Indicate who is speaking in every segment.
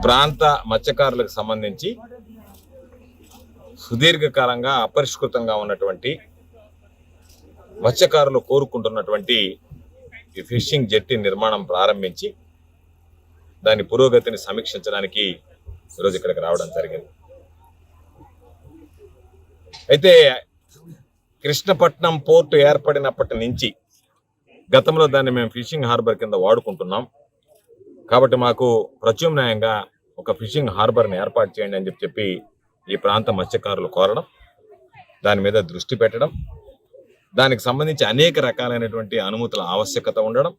Speaker 1: ప్రాంత మత్స్యకారులకు సంబంధించి సుదీర్ఘకాలంగా అపరిష్కృతంగా ఉన్నటువంటి మత్స్యకారులు కోరుకుంటున్నటువంటి ఈ ఫిషింగ్ జెట్టి నిర్మాణం ప్రారంభించి దాని పురోగతిని సమీక్షించడానికి ఈరోజు ఇక్కడికి రావడం జరిగింది. అయితే కృష్ణపట్నం పోర్టు ఏర్పడినప్పటి నుంచి గతంలో దాన్ని మేము ఫిషింగ్ హార్బర్ కింద వాడుకుంటున్నాం కాబట్టి మాకు ప్రత్యామ్నాయంగా ఒక ఫిషింగ్ హార్బర్ని ఏర్పాటు చేయండి అని చెప్పి ఈ ప్రాంత మత్స్యకారులు కోరడం, దాని మీద దృష్టి పెట్టడం, దానికి సంబంధించి అనేక రకాలైనటువంటి అనుమతుల ఆవశ్యకత ఉండడం,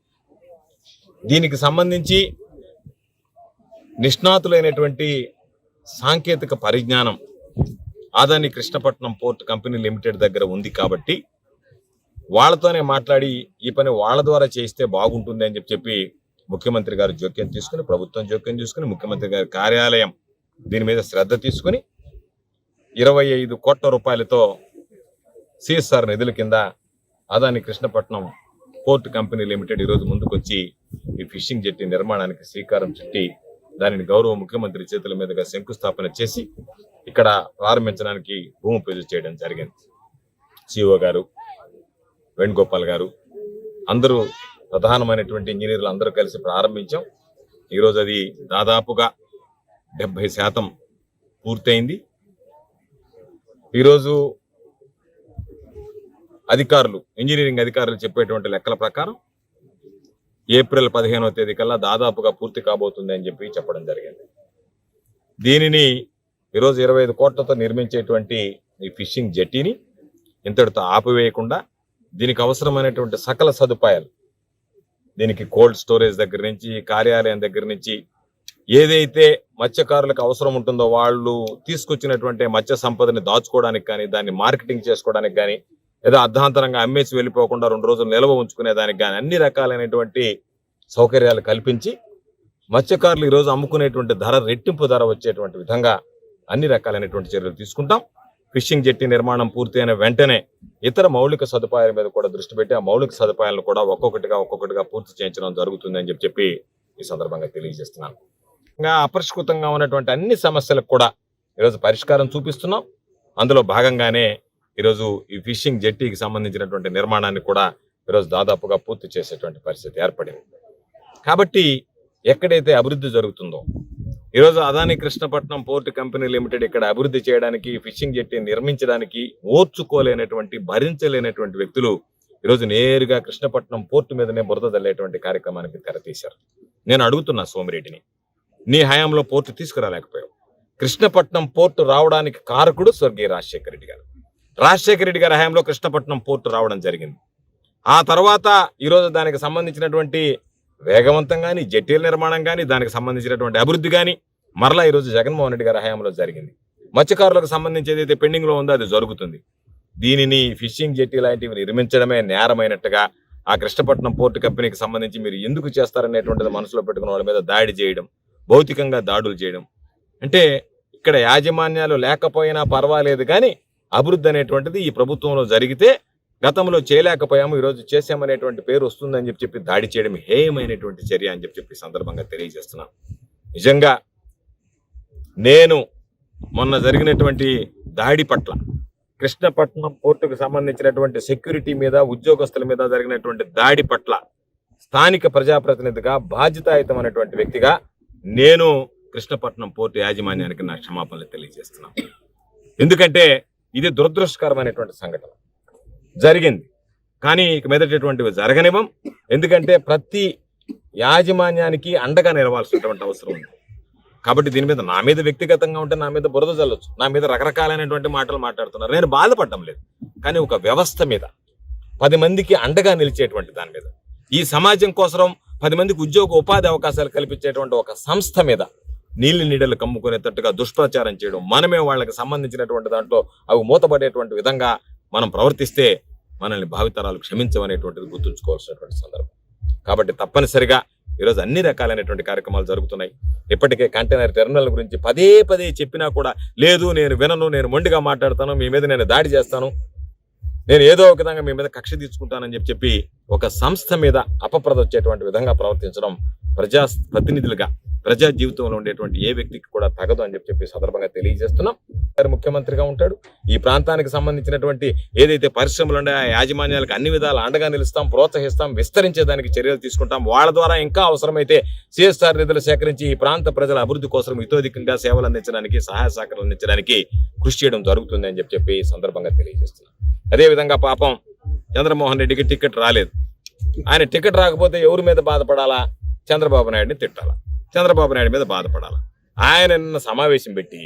Speaker 1: దీనికి సంబంధించి నిష్ణాతులైనటువంటి సాంకేతిక పరిజ్ఞానం Adani Krishnapatnam port company limited దగ్గర ఉంది కాబట్టి వాళ్ళతోనే మాట్లాడి ఈ పని వాళ్ళ ద్వారా చేస్తే బాగుంటుంది అని చెప్పి ముఖ్యమంత్రి గారు జోక్యం తీసుకుని, ప్రభుత్వం జోక్యం తీసుకుని, ముఖ్యమంత్రి గారి కార్యాలయం దీని మీద శ్రద్ధ తీసుకుని 25 కోట్ల రూపాయలతో సిఎస్ఆర్ నిధుల కింద Adani Krishnapatnam port company limited ఈరోజు ముందుకొచ్చి ఈ ఫిషింగ్ జెట్టి నిర్మాణానికి శ్రీకారం చుట్టి దానిని గౌరవ ముఖ్యమంత్రి చేతుల మీదుగా శంకుస్థాపన చేసి ఇక్కడ ప్రారంభించడానికి భూమి పూజ చేయడం జరిగింది. సిఓ గారు, వేణుగోపాల్ గారు, అందరూ ప్రధానమైనటువంటి ఇంజనీర్లు అందరూ కలిసి ప్రారంభించాం. ఈరోజు అది దాదాపుగా 70% పూర్తయింది. ఈరోజు అధికారులు, ఇంజనీరింగ్ అధికారులు చెప్పేటువంటి లెక్కల ప్రకారం ఏప్రిల్ 15వ తేదీ కల్లా దాదాపుగా పూర్తి కాబోతుంది అని చెప్పడం జరిగింది. దీనిని ఈరోజు 25 కోట్లతో నిర్మించేటువంటి ఈ ఫిషింగ్ జెట్టీని ఇంతటితో ఆపివేయకుండా దీనికి అవసరమైనటువంటి సకల సదుపాయాలు, దీనికి కోల్డ్ స్టోరేజ్ దగ్గర నుంచి, కార్యాలయం దగ్గర నుంచి ఏదైతే మత్స్యకారులకు అవసరం ఉంటుందో వాళ్ళు తీసుకొచ్చినటువంటి మత్స్య సంపదని దాచుకోవడానికి కానీ, దాన్ని మార్కెటింగ్ చేసుకోవడానికి కానీ, ఏదో అర్ధాంతరంగా అమ్మేసి వెళ్ళిపోకుండా 2 రోజులు నిల్వ ఉంచుకునే దానికి కానీ అన్ని రకాలైనటువంటి సౌకర్యాలు కల్పించి మత్స్యకారులు ఈరోజు అమ్ముకునేటువంటి ధర రెట్టింపు ధర వచ్చేటువంటి విధంగా అన్ని రకాలైనటువంటి చర్యలు తీసుకుంటాం. ఫిషింగ్ జెట్టి నిర్మాణం పూర్తయిన వెంటనే ఇతర మౌలిక సదుపాయాల మీద కూడా దృష్టి పెట్టి ఆ మౌలిక సదుపాయాలను కూడా ఒక్కొక్కటిగా పూర్తి చేయించడం జరుగుతుంది అని చెప్పి ఈ సందర్భంగా తెలియజేస్తున్నాను. ఇంకా అపరిష్కృతంగా ఉన్నటువంటి అన్ని సమస్యలకు కూడా ఈరోజు పరిష్కారం చూపిస్తున్నాం. అందులో భాగంగానే ఈరోజు ఈ ఫిషింగ్ జెట్టీకి సంబంధించినటువంటి నిర్మాణాన్ని కూడా ఈరోజు దాదాపుగా పూర్తి చేసేటువంటి పరిస్థితి ఏర్పడింది. కాబట్టి ఎక్కడైతే అభివృద్ధి జరుగుతుందో, ఈరోజు Adani Krishnapatnam port company limited ఇక్కడ అభివృద్ధి చేయడానికి, ఫిషింగ్ జెట్టి నిర్మించడానికి ఓర్చుకోలేనటువంటి, భరించలేనటువంటి వ్యక్తులు ఈరోజు నేరుగా కృష్ణపట్నం పోర్టు మీదనే బురద జల్లేటువంటి కార్యక్రమానికి తెరతీశారు. నేను అడుగుతున్నా సోమిరెడ్డిని, నీ హయాంలో పోర్టు తీసుకురాలేకపోయావు. కృష్ణపట్నం పోర్టు రావడానికి కారకుడు స్వర్గీయ రాజశేఖర రెడ్డి గారు. రాజశేఖర రెడ్డి గారి హయాంలో కృష్ణపట్నం పోర్టు రావడం జరిగింది. ఆ తర్వాత ఈరోజు దానికి సంబంధించినటువంటి వేగవంతం కానీ, జెట్టీల నిర్మాణం కానీ, దానికి సంబంధించినటువంటి అభివృద్ధి కానీ మరలా ఈరోజు జగన్మోహన్ రెడ్డి గారి హయాంలో జరిగింది. మత్స్యకారులకు సంబంధించి ఏదైతే పెండింగ్ లో ఉందో అది జరుగుతుంది. దీనిని ఫిషింగ్ జెట్టి లాంటివి నిర్మించడమే నేరమైనట్టుగా ఆ కృష్ణపట్నం పోర్టు కంపెనీకి సంబంధించి మీరు ఎందుకు చేస్తారనేటువంటిది మనసులో పెట్టుకున్న వాళ్ళ మీద దాడి చేయడం, భౌతికంగా దాడులు చేయడం, అంటే ఇక్కడ యాజమాన్యాలు లేకపోయినా పర్వాలేదు కానీ అభివృద్ధి అనేటువంటిది ఈ ప్రభుత్వంలో జరిగితే గతంలో చేయలేకపోయాము, ఈరోజు చేసామనేటువంటి పేరు వస్తుందని చెప్పి దాడి చేయడం హేయమైనటువంటి చర్య అని చెప్పి సందర్భంగా తెలియజేస్తున్నాను. నిజంగా నేను మొన్న జరిగినటువంటి దాడి పట్ల, కృష్ణపట్నం పోర్టుకు సంబంధించినటువంటి సెక్యూరిటీ మీద, ఉద్యోగస్తుల మీద జరిగినటువంటి దాడి పట్ల స్థానిక ప్రజాప్రతినిధిగా, బాధ్యతాయుతమైనటువంటి వ్యక్తిగా నేను కృష్ణపట్నం పోర్టు యాజమాన్యానికి నా క్షమాపణలు తెలియజేస్తున్నాను. ఎందుకంటే ఇది దురదృష్టకరమైనటువంటి సంఘటన జరిగింది, కానీ ఇక మీదటటువంటివి జరగనివ్వం. ఎందుకంటే ప్రతి యాజమాన్యానికి అండగా నిలవాల్సినటువంటి అవసరం ఉంది. కాబట్టి దీని మీద నా మీద వ్యక్తిగతంగా ఉంటే నా మీద బురద జల్లొచ్చు, నా మీద రకరకాలైనటువంటి మాటలు మాట్లాడుతున్నారు. నేను బాధపడడం లేదు, కానీ ఒక వ్యవస్థ మీద 10 మందికి అండగా నిలిచేటువంటి దాని మీద, ఈ సమాజం కోసం 10 మందికి ఉపాధి అవకాశాలు కల్పించేటువంటి ఒక సంస్థ మీద నీళ్లు నీడలు కమ్ముకునేటట్టుగా దుష్ప్రచారం చేయడం, మనమే వాళ్ళకి సంబంధించినటువంటి దాంట్లో అవి మూతపడేటువంటి విధంగా మనం ప్రవర్తిస్తే మనల్ని భావితరాలు క్షమించమనేటువంటిది గుర్తుంచుకోవాల్సినటువంటి సందర్భం. కాబట్టి తప్పనిసరిగా ఈరోజు అన్ని రకాలైనటువంటి కార్యక్రమాలు జరుగుతున్నాయి. ఇప్పటికే కంటైనర్ టెర్మినల్ గురించి పదే చెప్పినా కూడా లేదు, నేను వినను, నేను మొండిగా మాట్లాడతాను, మీ మీద నేను దాడి చేస్తాను, నేను ఏదో ఒక విధంగా మీ మీద కక్ష తీర్చుకుంటానని చెప్పి ఒక సంస్థ మీద అపప్రద వచ్చేటువంటి విధంగా ప్రవర్తించడం ప్రజాప్రతినిధులుగా ప్రజా జీవితంలో ఉండేటువంటి ఏ వ్యక్తికి కూడా తగదు అని చెప్పి సందర్భంగా తెలియజేస్తున్నాం. ముఖ్యమంత్రిగా ఉంటాడు. ఈ ప్రాంతానికి సంబంధించినటువంటి ఏదైతే పరిశ్రమలు ఉన్నాయో ఆ యాజమాన్యాలకు అన్ని విధాలు అండగా నిలుస్తాం, ప్రోత్సహిస్తాం, విస్తరించేదానికి చర్యలు తీసుకుంటాం. వాళ్ళ ద్వారా ఇంకా అవసరమైతే సిఎస్ఆర్ నిధులు సేకరించి ఈ ప్రాంత ప్రజల అభివృద్ధి కోసం ఇతోధికంగా సేవలు అందించడానికి, సహాయ సహకారాలు అందించడానికి కృషి చేయడం జరుగుతుంది అని చెప్పి సందర్భంగా తెలియజేస్తున్నాం. అదేవిధంగా పాపం చంద్రమోహన్ రెడ్డికి టికెట్ రాలేదు. ఆయన టికెట్ రాకపోతే ఎవరి మీద బాధపడాలా? చంద్రబాబు నాయుడిని తిట్టాలా, చంద్రబాబు నాయుడు మీద బాధపడాలా. ఆయన నిన్న సమావేశం పెట్టి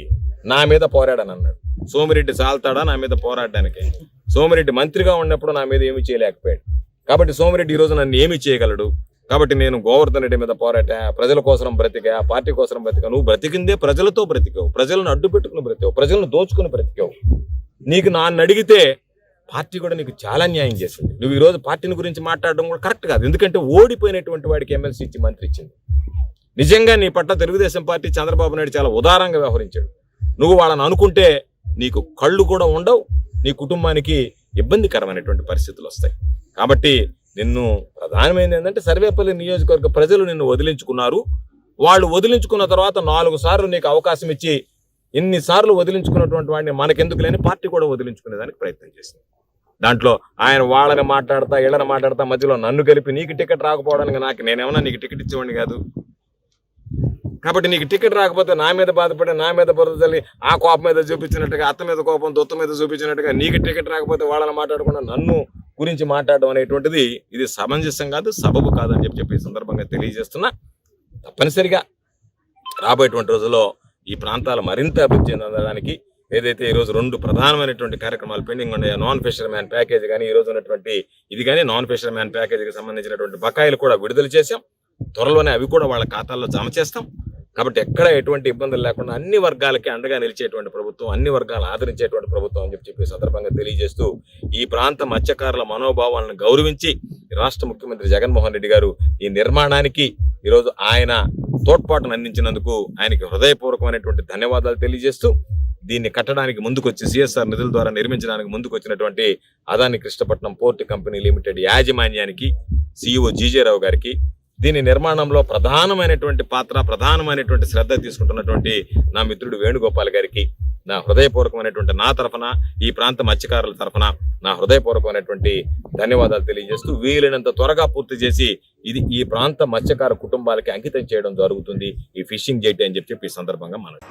Speaker 1: నా మీద పోరాడని అన్నాడు. సోమిరెడ్డి చాలుతాడా నా మీద పోరాడడానికి? సోమిరెడ్డి మంత్రిగా ఉన్నప్పుడు నా మీద ఏమీ చేయలేకపోయాడు. కాబట్టి సోమిరెడ్డి ఈరోజు నన్ను ఏమీ చేయగలడు. కాబట్టి నేను గోవర్ధన్ రెడ్డి మీద పోరాటా, ప్రజల కోసం బ్రతికా, పార్టీ కోసం బ్రతికా. నువ్వు బ్రతికిందే ప్రజలతో బ్రతికావు, ప్రజలను అడ్డు పెట్టుకుని బ్రతికావు, ప్రజలను దోచుకుని బ్రతికావు. నీకు నన్ను అడిగితే పార్టీ కూడా నీకు చాలా న్యాయం చేసింది. నువ్వు ఈరోజు పార్టీని గురించి మాట్లాడడం కూడా కరెక్ట్ కాదు. ఎందుకంటే ఓడిపోయినటువంటి వాడికి ఎమ్మెల్సీ ఇచ్చి మంత్రి ఇచ్చింది. నిజంగా నీ పట్ల తెలుగుదేశం పార్టీ చంద్రబాబు నాయుడు చాలా ఉదారంగా వ్యవహరించాడు. నువ్వు వాళ్ళని అనుకుంటే నీకు కళ్ళు కూడా ఉండవు, నీ కుటుంబానికి ఇబ్బందికరమైనటువంటి పరిస్థితులు వస్తాయి. కాబట్టి నిన్ను ప్రధానమైనది ఏంటంటే సర్వేపల్లి నియోజకవర్గ ప్రజలు నిన్ను వదిలించుకున్నారు. వాళ్ళు వదిలించుకున్న తర్వాత 4 సార్లు నీకు అవకాశం ఇచ్చి ఇన్నిసార్లు వదిలించుకున్నటువంటి వాడిని మనకెందుకు లేని పార్టీ కూడా వదిలించుకునేదానికి ప్రయత్నం చేసింది. దాంట్లో ఆయన వాళ్ళని మాట్లాడతా, ఇళ్ళని మాట్లాడతా, మధ్యలో నన్ను కలిపి నీకు టికెట్ రాకపోవడానికి నేనేమన్నా నీకు టికెట్ ఇచ్చేవాడిని కాదు. కాబట్టి నీకు టికెట్ రాకపోతే నా మీద బాధపడి, నా మీద బురదల్లి, ఆ కోపం మీద చూపించినట్టుగా, అత్త మీద కోపం దొత్త మీద చూపించినట్టుగా నీకు టికెట్ రాకపోతే వాళ్ళని మాట్లాడకుండా నన్ను గురించి మాట్లాడడం అనేటువంటిది ఇది సమంజసం కాదు, సబబు కాదని చెప్పి సందర్భంగా తెలియజేస్తున్నా. తప్పనిసరిగా రాబోయేటువంటి రోజుల్లో ఈ ప్రాంతాలు మరింత అభివృద్ధి చెందడానికి ఏదైతే ఈరోజు 2 ప్రధానమైనటువంటి కార్యక్రమాలు పెండింగ్ ఉన్నాయో, నాన్ ఫిషర్ మ్యాన్ ప్యాకేజ్ కానీ ఈ రోజు ఉన్నటువంటి ఇది కానీ నాన్ ఫిషర్ మ్యాన్ ప్యాకేజీకి సంబంధించినటువంటి బకాయిలు కూడా విడుదల చేశాం. త్వరలోనే అవి కూడా వాళ్ళ ఖాతాల్లో జమ చేస్తాం. కాబట్టి ఎక్కడ ఎటువంటి ఇబ్బందులు లేకుండా అన్ని వర్గాలకి అండగా నిలిచేటువంటి ప్రభుత్వం, అన్ని వర్గాలను ఆదరించేటువంటి ప్రభుత్వం అని చెప్పి సందర్భంగా తెలియజేస్తూ ఈ ప్రాంత మత్స్యకారుల మనోభావాలను గౌరవించి రాష్ట్ర ముఖ్యమంత్రి జగన్మోహన్ రెడ్డి గారు ఈ నిర్మాణానికి ఈరోజు ఆయన తోడ్పాటును అందించినందుకు ఆయనకి హృదయపూర్వకమైనటువంటి ధన్యవాదాలు తెలియజేస్తూ దీన్ని కట్టడానికి ముందుకొచ్చి సిఎస్ఆర్ నిధుల ద్వారా నిర్మించడానికి ముందుకు వచ్చినటువంటి Adani Krishnapatnam port company limited యాజమాన్యానికి, CEO జీజే రావు గారికి, దీని నిర్మాణంలో ప్రధానమైనటువంటి పాత్ర, ప్రధానమైనటువంటి శ్రద్ధ తీసుకుంటున్నటువంటి నా మిత్రుడు వేణుగోపాల్ గారికి నా హృదయపూర్వకమైనటువంటి నా తరఫున, ఈ ప్రాంత మత్స్యకారుల తరఫున నా హృదయపూర్వకమైనటువంటి ధన్యవాదాలు తెలియజేస్తూ వీలైనంత త్వరగా పూర్తి చేసి ఇది ఈ ప్రాంత మత్స్యకార కుటుంబాలకి అంకితం చేయడం జరుగుతుంది ఈ ఫిషింగ్ జెట్ అని చెప్పి ఈ సందర్భంగా మనకి